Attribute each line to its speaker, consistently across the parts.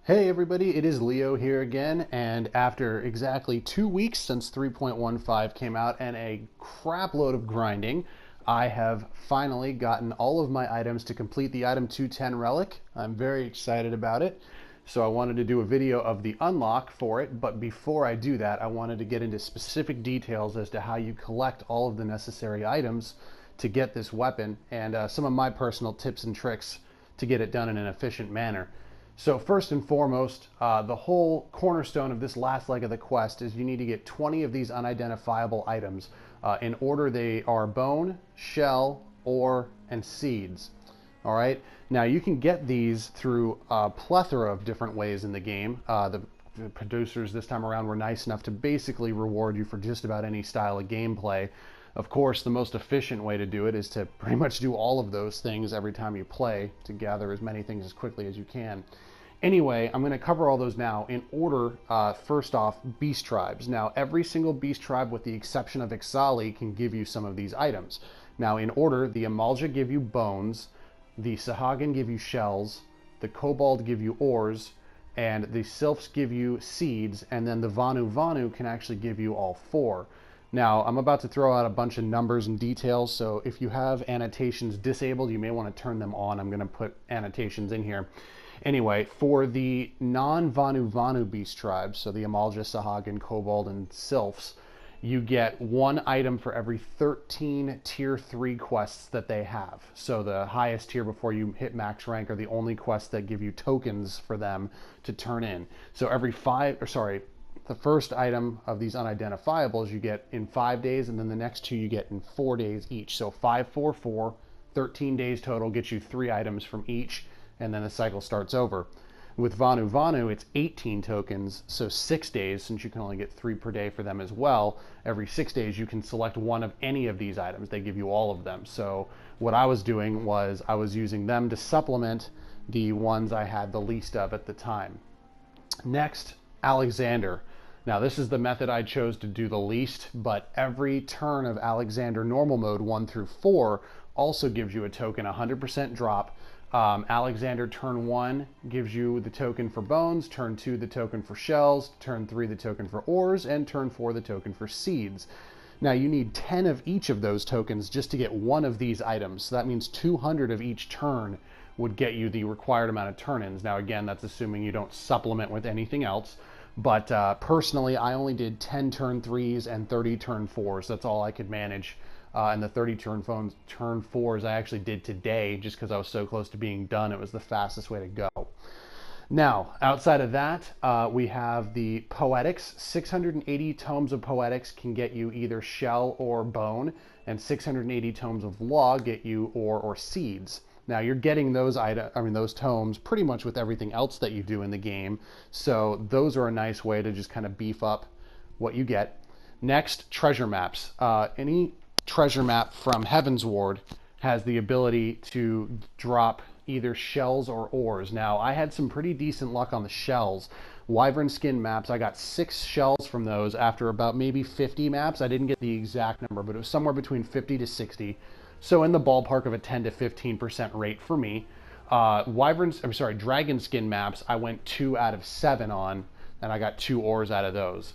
Speaker 1: Hey everybody, it is Leo here again, and after exactly 2 weeks since 3.15 came out and a crap load of grinding, I have finally gotten all of my items to complete the i210 Relic. I'm very excited about it, so I wanted to do a video of the unlock for it, but before I do that, I wanted to get into specific details as to how you collect all of the necessary items to get this weapon, and some of my personal tips and tricks to get it done in an efficient manner. So first and foremost, the whole cornerstone of this last leg of the quest is you need to get 20 of these unidentifiable items. In order, they are bone, shell, ore, and seeds. All right. Now you can get these through a plethora of different ways in the game. The producers this time around were nice enough to basically reward you for just about any style of gameplay. Of course, the most efficient way to do it is to pretty much do all of those things every time you play to gather as many things as quickly as you can. Anyway, I'm going to cover all those now in order. First off, beast tribes. Now, every single beast tribe, with the exception of Ixali, can give you some of these items. Now, in order, the Amalja give you bones, the Sahagin give you shells, the Kobold give you ores, and the Sylphs give you seeds, and then the Vanu can actually give you all four. Now, I'm about to throw out a bunch of numbers and details, so if you have annotations disabled, you may want to turn them on. I'm going to put annotations in here. Anyway, for the non-Vanu beast tribes, so the Amalja, Sahagin, Kobold, and Sylphs, you get one item for every 13 tier 3 quests that they have. So the highest tier before you hit max rank are the only quests that give you tokens for them to turn in. So every the first item of these unidentifiables you get in 5 days, and then the next two you get in 4 days each. So 5, 4, 4, 13 days total gets you 3 items from each, and then the cycle starts over. With Vanu, it's 18 tokens, so 6 days, since you can only get 3 per day for them as well. Every 6 days you can select one of any of these items. They give you all of them. So what I was doing was I was using them to supplement the ones I had the least of at the time. Next, Alexander. Now this is the method I chose to do the least, but every turn of Alexander normal mode 1 through 4 also gives you a token, 100% drop. Alexander turn 1 gives you the token for bones, turn 2 the token for shells, turn 3 the token for ores, and turn 4 the token for seeds. Now you need 10 of each of those tokens just to get one of these items. So that means 200 of each turn would get you the required amount of turn-ins. Now again, that's assuming you don't supplement with anything else. But personally, I only did 10 turn 3s and 30 turn 4s. That's all I could manage. And the 30 turn 4s I actually did today just because I was so close to being done. It was the fastest way to go. Now, outside of that, we have the Poetics. 680 tomes of Poetics can get you either shell or bone, and 680 tomes of law get you ore or seeds. Now you're getting those those tomes pretty much with everything else that you do in the game. So those are a nice way to just kind of beef up what you get. Next, treasure maps. Any treasure map from Heavensward has the ability to drop either shells or ores. Now I had some pretty decent luck on the shells. Wyvern skin maps, I got 6 shells from those after about maybe 50 maps. I didn't get the exact number, but it was somewhere between 50 to 60. So in the ballpark of a 10 to 15% rate for me. Dragon skin maps, I went 2 out of 7 on, and I got 2 ores out of those.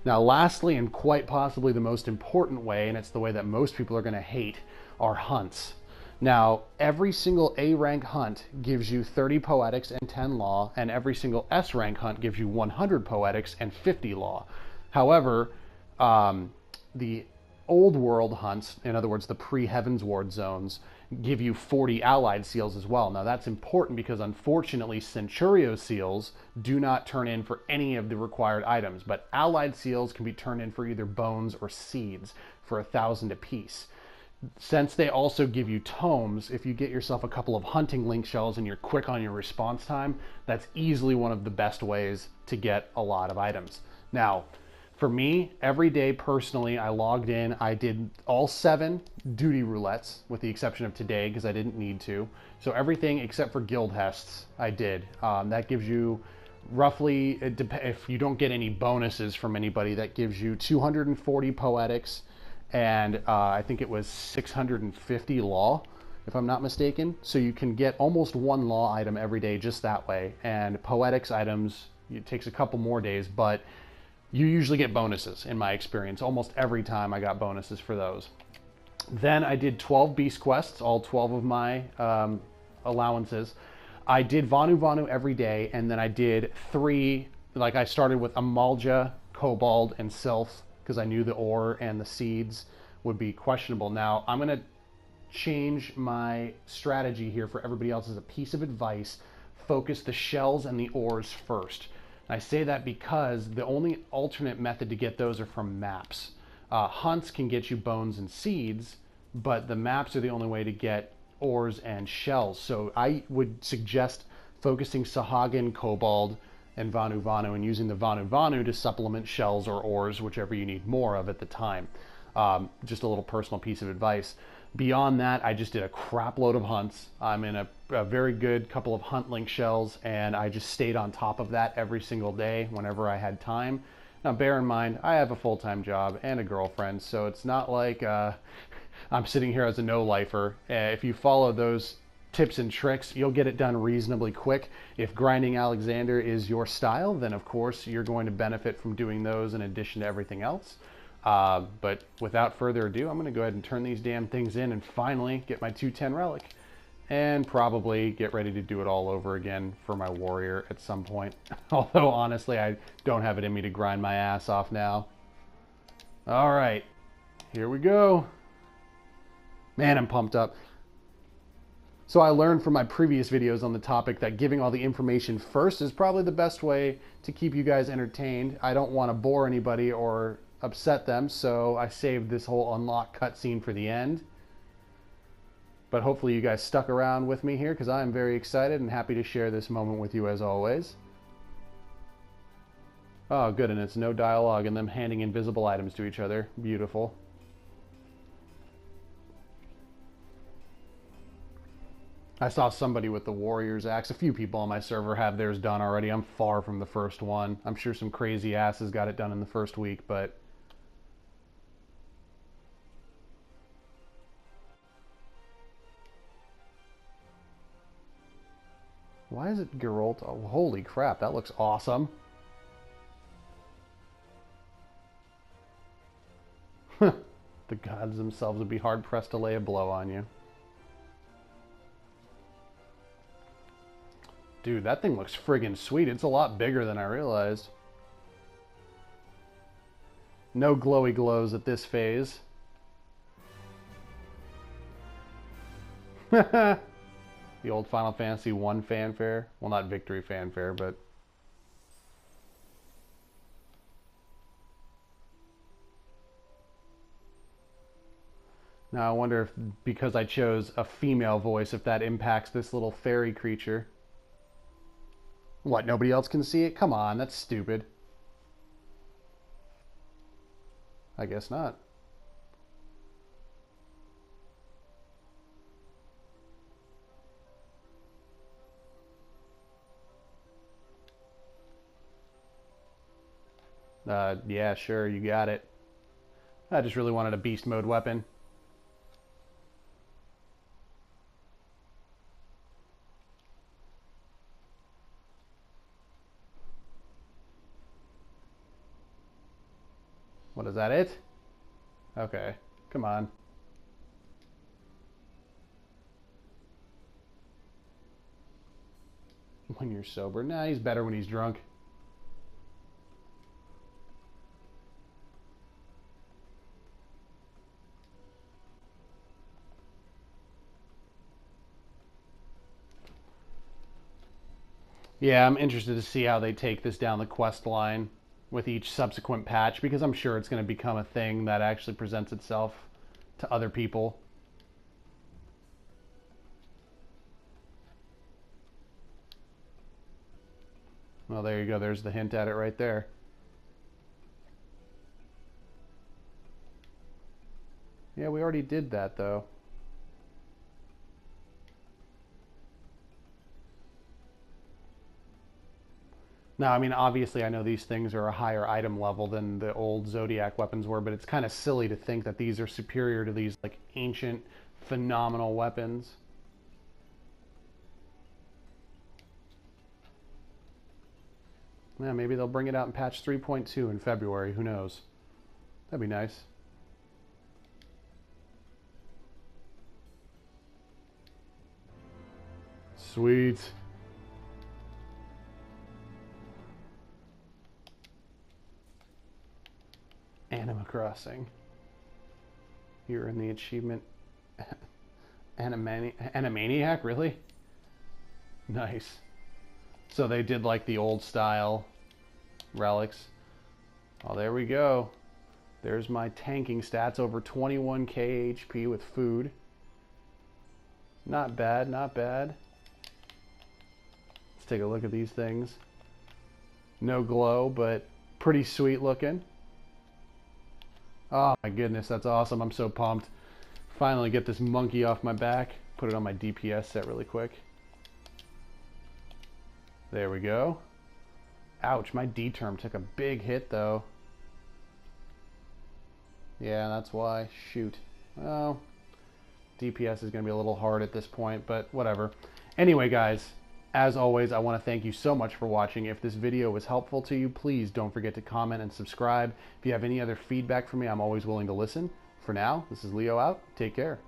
Speaker 1: Now lastly, and quite possibly the most important way, and it's the way that most people are going to hate, are hunts. Now, every single A rank hunt gives you 30 poetics and 10 law, and every single S rank hunt gives you 100 poetics and 50 law. However, the old world hunts, in other words, the pre-Heavensward zones, give you 40 allied seals as well. Now that's important because unfortunately Centurio seals do not turn in for any of the required items, but allied seals can be turned in for either bones or seeds for 1,000 apiece. Since they also give you tomes, if you get yourself a couple of hunting link shells and you're quick on your response time, that's easily one of the best ways to get a lot of items. Now, for me, every day personally, I logged in. I did all 7 duty roulettes, with the exception of today because I didn't need to. So everything except for guild hests, I did. That gives you roughly, if you don't get any bonuses from anybody, that gives you 240 poetics and I think it was 650 law. if I'm not mistaken. So you can get almost one law item every day just that way. And poetics items, it takes a couple more days, but you usually get bonuses in my experience. Almost every time I got bonuses for those. Then I did 12 beast quests, all 12 of my allowances. I did Vanu Vanu every day, and then I did 3, like I started with Amalja, Cobalt, and Sylph, because I knew the ore and the seeds would be questionable. Now, I'm going to change my strategy here for everybody else as a piece of advice. Focus the shells and the ores first. And I say that because the only alternate method to get those are from maps. Hunts can get you bones and seeds, but the maps are the only way to get ores and shells. So I would suggest focusing Sahagin, Cobalt, and Vanu Vanu, and using the Vanu Vanu to supplement shells or ores, whichever you need more of at the time. Just a little personal piece of advice. Beyond that, I just did a crap load of hunts. I'm in a very good couple of hunt link shells, and I just stayed on top of that every single day whenever I had time. Now, bear in mind, I have a full-time job and a girlfriend, so it's not like I'm sitting here as a no-lifer. If you follow those tips and tricks, you'll get it done reasonably quick. If grinding Alexander is your style, then of course you're going to benefit from doing those in addition to everything else. But without further ado, I'm going to go ahead and turn these damn things in and finally get my 210 Relic. And probably get ready to do it all over again for my warrior at some point. Although, honestly, I don't have it in me to grind my ass off now. Alright, here we go. Man, I'm pumped up. So I learned from my previous videos on the topic that giving all the information first is probably the best way to keep you guys entertained. I don't want to bore anybody or upset them, so I saved this whole unlock cutscene for the end. But hopefully you guys stuck around with me here, because I am very excited and happy to share this moment with you as always. Oh, good, and it's no dialogue and them handing invisible items to each other. Beautiful. I saw somebody with the Warrior's Axe. A few people on my server have theirs done already. I'm far from the first one. I'm sure some crazy asses got it done in the first week, but... Why is it Geralt? Oh, holy crap, that looks awesome. The gods themselves would be hard-pressed to lay a blow on you. Dude, that thing looks friggin' sweet. It's a lot bigger than I realized. No glowy glows at this phase. The old Final Fantasy I fanfare. Well, not victory fanfare, but... Now I wonder if, because I chose a female voice, if that impacts this little fairy creature. What, nobody else can see it? Come on, that's stupid. I guess not. Yeah, sure, you got it. I just really wanted a beast mode weapon. What, is that it? Okay, come on. When you're sober. Nah, he's better when he's drunk. Yeah, I'm interested to see how they take this down the quest line with each subsequent patch, because I'm sure it's going to become a thing that actually presents itself to other people. Well, there you go. There's the hint at it right there. Yeah, we already did that, though. Now, I mean, obviously, I know these things are a higher item level than the old Zodiac weapons were, but it's kind of silly to think that these are superior to these, like, ancient phenomenal weapons. Yeah, maybe they'll bring it out in patch 3.2 in February. Who knows? That'd be nice. Sweet. Anima Crossing. You're in the achievement. Animaniac, really? Nice. So they did like the old style relics. Oh, there we go. There's my tanking stats, over 21k HP with food. Not bad, not bad. Let's take a look at these things. No glow, but pretty sweet looking. Oh my goodness, that's awesome. I'm so pumped. Finally get this monkey off my back. Put it on my DPS set really quick. There we go. Ouch, my D term took a big hit though. Yeah, that's why. Shoot. Well, DPS is going to be a little hard at this point, but whatever. Anyway, guys, as always, I want to thank you so much for watching. If this video was helpful to you, please don't forget to comment and subscribe. If you have any other feedback for me, I'm always willing to listen. For now, this is Leo out. Take care.